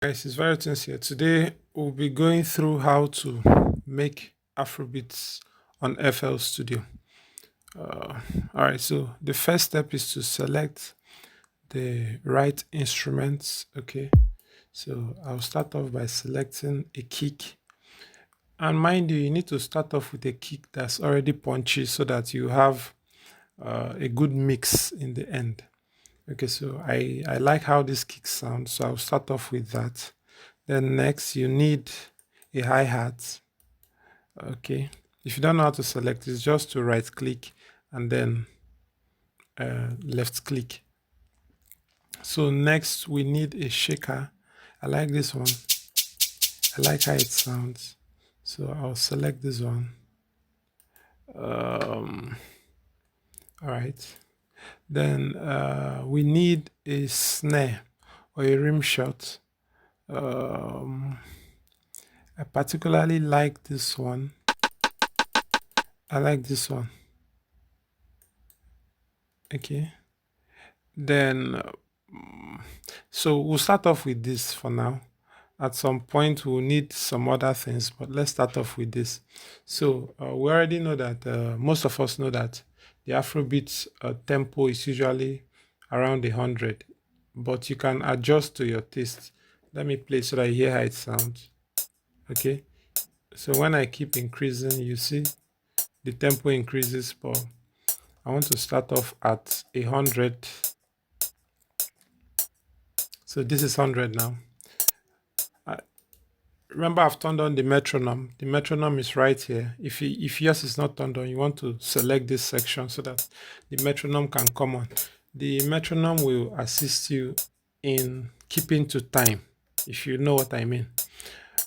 Guys, it's very sincere. Today we'll be going through how to make Afrobeats on FL Studio. Uh, all right, so the first step is to select the right instruments. Okay, so I'll start off by selecting a kick. And mind you, you need to start off with a kick that's already punchy so that you have a good mix in the end. Okay, so I like how this kick sounds, so I'll start off with that. Then next, you need a hi-hat. Okay. If you don't know how to select, it's just to right click and then left click. So next we need a shaker. I like this one. I like how it sounds. So I'll select this one. Um, all right. Then we need a snare or a rim shot. Um, I particularly like this one. I like this one. Okay. Then, so we'll start off with this for now. At some point, we'll need some other things, but let's start off with this. So we already know that most of us know that the Afrobeat tempo is usually around 100, but you can adjust to your taste. Let me play so that you hear how it sounds. Okay. So when I keep increasing, you see the tempo increases, but I want to start off at 100. So this is 100 now. Remember, I've turned on the metronome. The metronome is right here. If yours is not turned on, you want to select this section so that the metronome can come on. The metronome will assist you in keeping to time, if you know what I mean.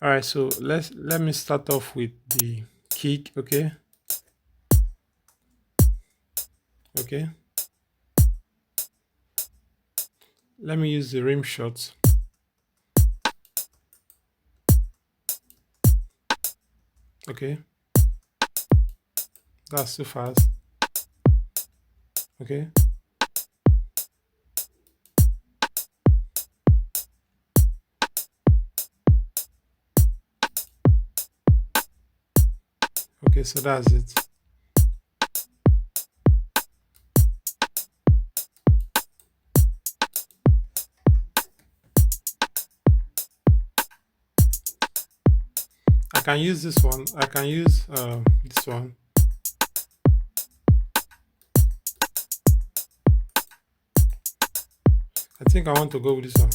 All right, so let me start off with the kick. Okay. Okay. Let me use the rim shot. Okay. That's too fast. Okay. Okay, so that's it. I can use this one. I can use this one. I think I want to go with this one.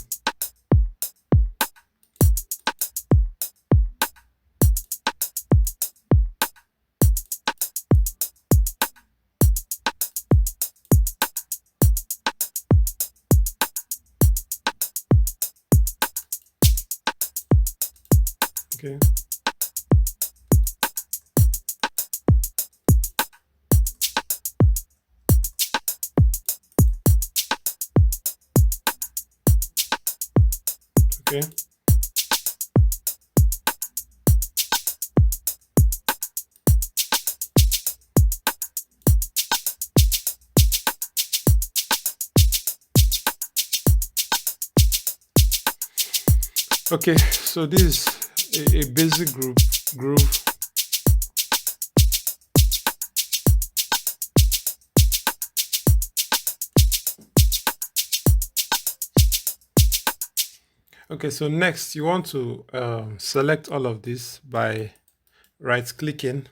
Okay. Okay. Okay, so this is a basic groove. Okay, so next you want to select all of this by right clicking.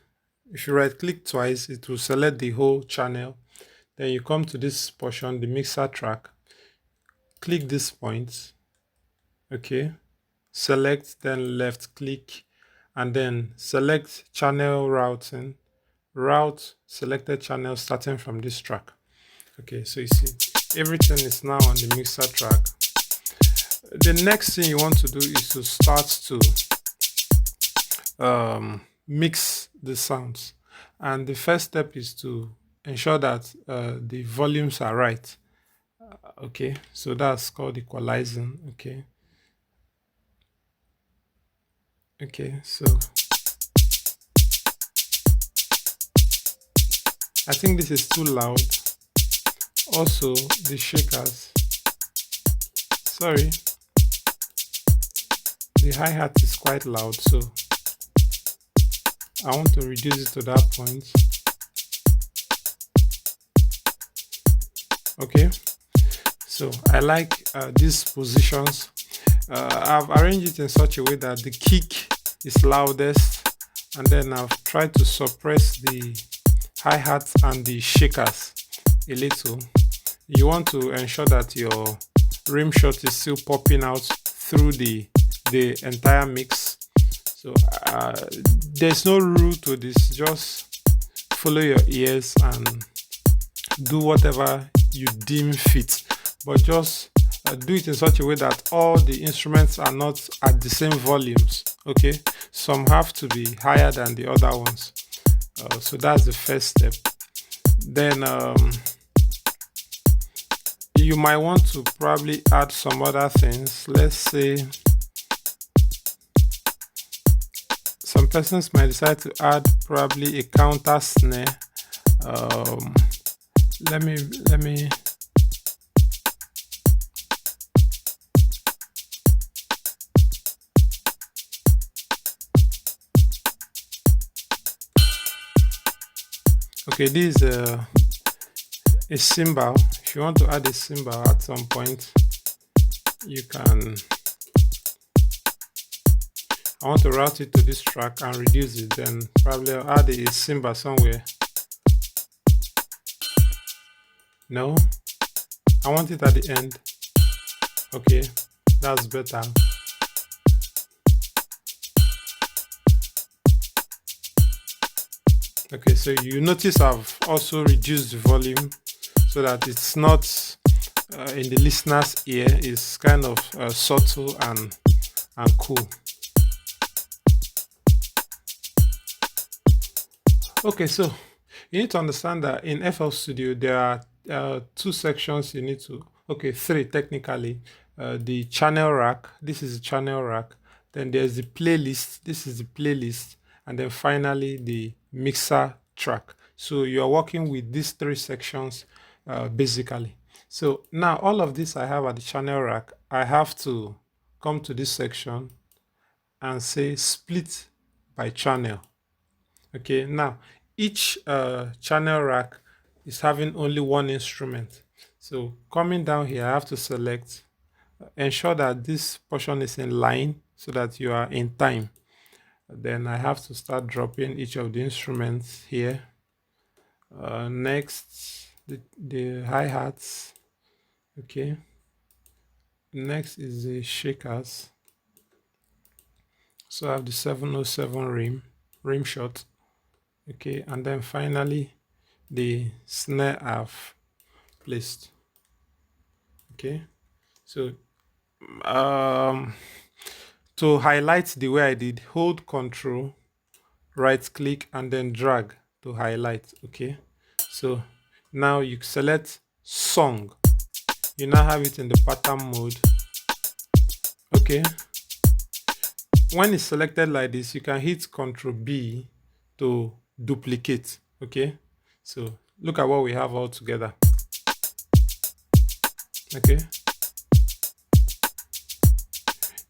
If you right click twice, it will select the whole channel. Then you come to this portion, the mixer track. Click this point. Okay. Select, then left click, and then select channel routing. Route selected channel starting from this track. Okay, so you see everything is now on the mixer track. The next thing you want to do is to start to mix the sounds, and the first step is to ensure that the volumes are right. Okay, so that's called equalizing. Okay, so I think this is too loud. Also, the shakers. Sorry. the hi-hat is quite loud, so I want to reduce it to that point. Okay, so I like these positions. I've arranged it in such a way that the kick is loudest, and then I've tried to suppress the hi-hats and the shakers a little. You want to ensure that your rim shot is still popping out through the entire mix. So there's no rule to this. Just follow your ears and do whatever you deem fit, but just do it in such a way that all the instruments are not at the same volumes. Okay, some have to be higher than the other ones. So that's the first step. Then you might want to probably add some other things. Let's say some persons might decide to add probably a counter snare. Let me okay, this is a cymbal. If you want to add a cymbal at some point, you can. I want to route it to this track and reduce it, then probably I'll add a cymbal somewhere. No, I want it at the end. Okay, that's better. Okay, so you notice I've also reduced the volume so that it's not in the listener's ear. It's kind of subtle and cool. Okay, so you need to understand that in FL Studio there are two sections you need to, okay, three technically. The channel rack, this is the channel rack. Then there's the playlist, this is the playlist. And then finally the mixer track. So you are working with these three sections basically. So now all of this I have at the channel rack. I have to come to this section and say split by channel. Okay, now each channel rack is having only one instrument. So coming down here, I have to select, ensure that this portion is in line so that you are in time. Then I have to start dropping each of the instruments here. Next, the hi-hats. Okay. Next is the shakers. So I have the 707 rim shot. Okay, and then finally the snare I've placed. Okay, so to highlight the way I did, hold Control, right click, and then drag to highlight. Okay, so now you select song. You now have it in the pattern mode. Okay, when it's selected like this, you can hit Ctrl B to duplicate. Okay, so look at what we have all together. Okay,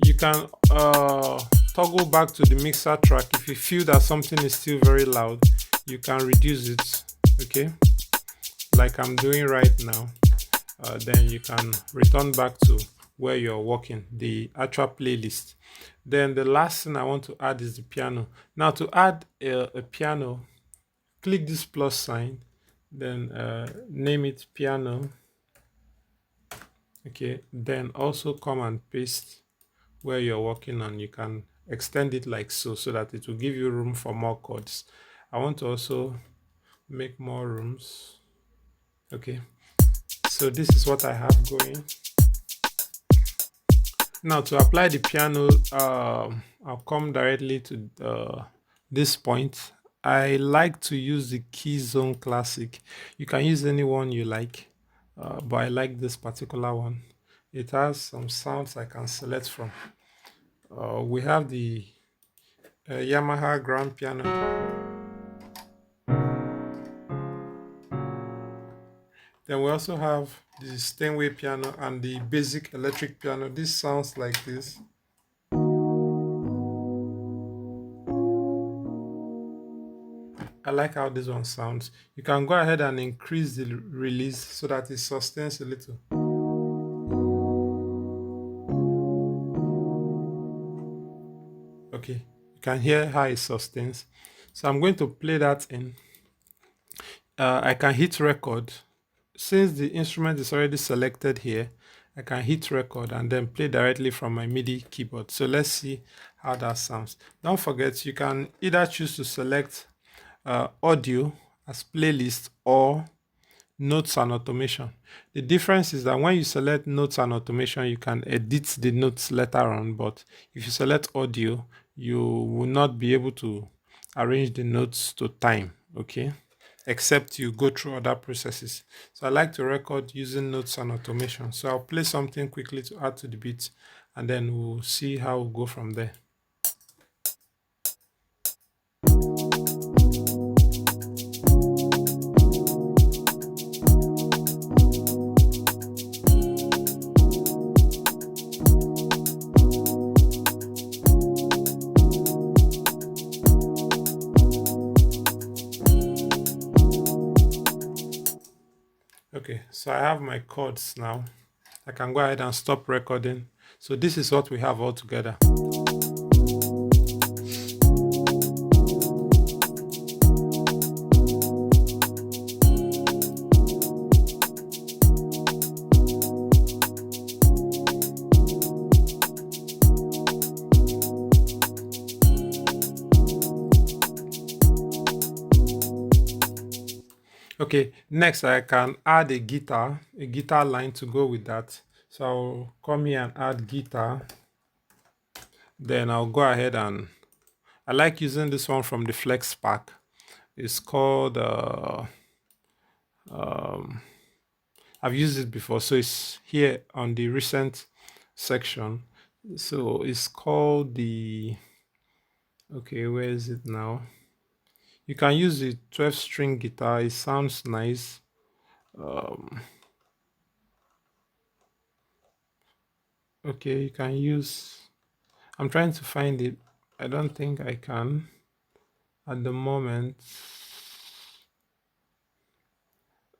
you can toggle back to the mixer track. If you feel that something is still very loud, you can reduce it. Okay, like I'm doing right now. Then you can return back to where you're working, the actual playlist. Then the last thing I want to add is the piano. Now to add a piano, click this plus sign, then name it piano. Okay, then also come and paste where you're working on. You can extend it like so that it will give you room for more chords. I want to also make more rooms. Okay, so this is what I have going. Now to apply the piano, I'll come directly to this point. I like to use the Key Zone Classic. You can use any one you like, but I like this particular one. It has some sounds I can select from. We have the Yamaha grand piano. Then we also have the Steinway piano and the basic electric piano. This sounds like this. I like how this one sounds. You can go ahead and increase the release so that it sustains a little. Okay, you can hear how it sustains. So I'm going to play that in. I can hit record. Since the instrument is already selected here, I can hit record and then play directly from my MIDI keyboard. So let's see how that sounds. Don't forget, you can either choose to select audio as playlist or notes and automation. The difference is that when you select notes and automation, you can edit the notes later on, but if you select audio, you will not be able to arrange the notes to time, okay? Except you go through other processes. So I like to record using notes and automation. So I'll play something quickly to add to the beat, and then we'll see how we'll go from there. Okay, so I have my chords now. I can go ahead and stop recording. So this is what we have all together. Okay, next I can add a guitar line to go with that. So I'll come here and add guitar. Then I'll go ahead and I like using this one from the Flex pack. It's called I've used it before, so it's here on the recent section. So it's called the okay, where is it now? You can use the 12-string guitar. It sounds nice. Okay, you can use. I'm trying to find it. I don't think I can at the moment.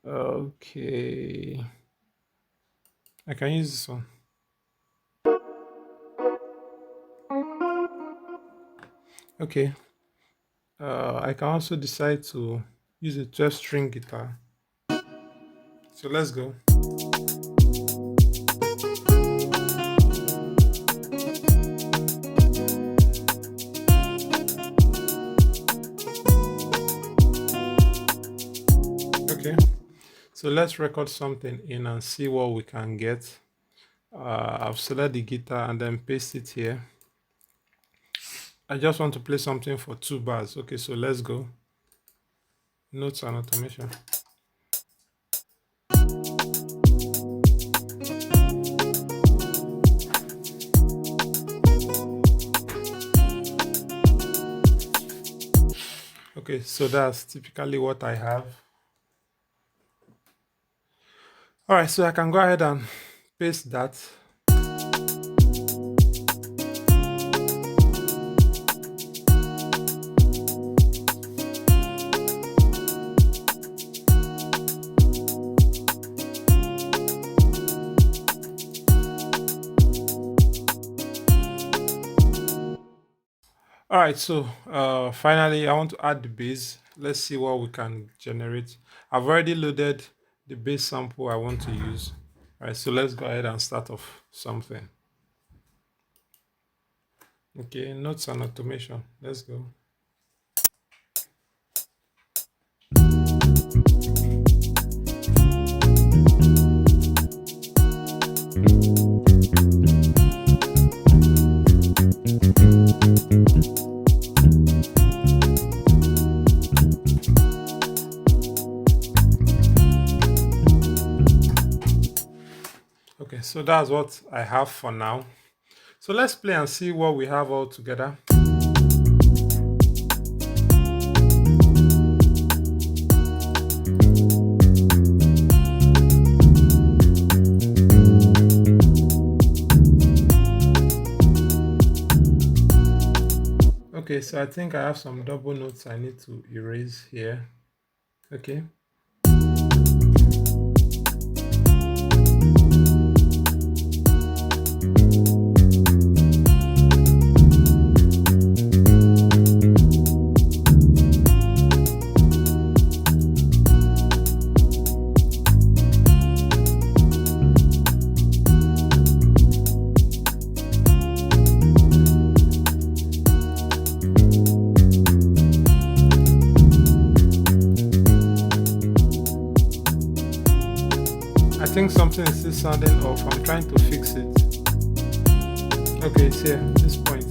Okay, I can use this one. Okay, I can also decide to use a 12-string guitar. So let's go. Okay, so let's record something in and see what we can get. I've selected the guitar and then paste it here. I just want to play something for 2 bars. Okay, so let's go. Notes and automation. Okay, so that's typically what I have. All right, so I can go ahead and paste that. All right, so finally I want to add the bass. Let's see what we can generate. I've already loaded the bass sample I want to use. All right, so let's go ahead and start off something. Okay, notes and automation. Let's go. Okay, so that's what I have for now. So let's play and see what we have all together. Okay, so I think I have some double notes I need to erase here. Okay. I think something is still sounding off. I'm trying to fix it. Okay, it's here, this point.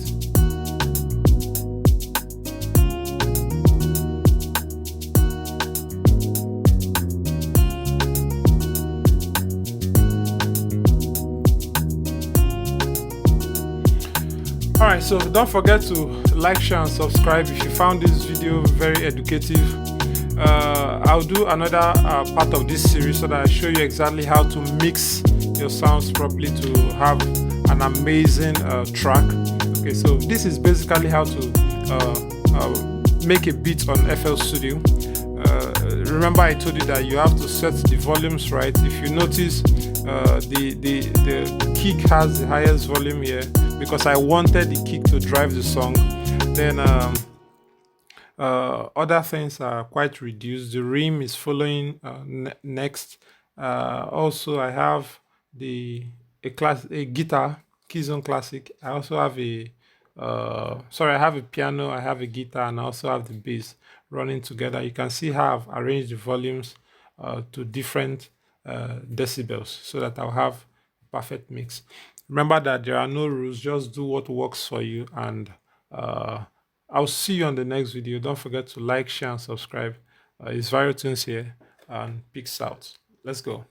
Alright, so don't forget to like, share, and subscribe if you found this video very educative. I'll do another part of this series so that I show you exactly how to mix your sounds properly to have an amazing track. Okay, so this is basically how to make a beat on FL Studio. Remember I told you that you have to set the volumes right. If you notice, the kick has the highest volume here because I wanted the kick to drive the song. Then other things are quite reduced. The rim is following next. Also, I have a guitar, Keyzone Classic. I also have I have a piano, I have a guitar, and I also have the bass running together. You can see how I've arranged the volumes to different decibels so that I'll have a perfect mix. Remember that there are no rules, just do what works for you, and I'll see you on the next video. Don't forget to like, share, and subscribe. It's Tunes here, and peace out. Let's go.